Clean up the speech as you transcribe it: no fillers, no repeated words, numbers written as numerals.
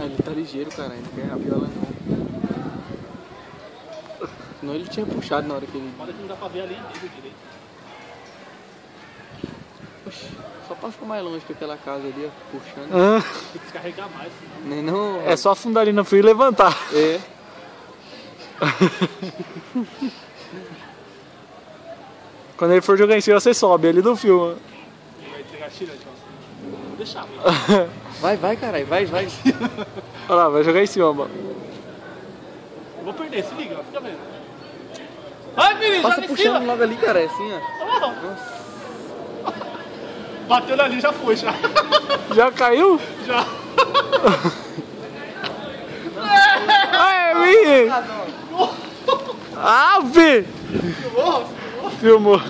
Ah, ele tá ligeiro, cara, ele quer a viola não. Senão ele tinha puxado na hora que ele... Olha que não dá pra ver a linha dele direito. Oxi, só pra ficar mais longe que aquela casa ali, ó, puxando. Tem que descarregar mais. Nem não... É só afundar ali no fio e levantar. É. Quando ele for jogar em cima, você sobe ali do fio. Ele vai entregar tirante, ó. Vou deixar. Vai, caralho, vai. Olha lá, vai jogar em cima, mano. Eu vou perder, se liga, ó. Fica vendo. Vai, menino, Passa joga em puxando cima. logo ali, cara, é assim, ó. Bateu ali, já foi, já. Já caiu? Já. Ai, menino! Ave! Filmou? Filmou.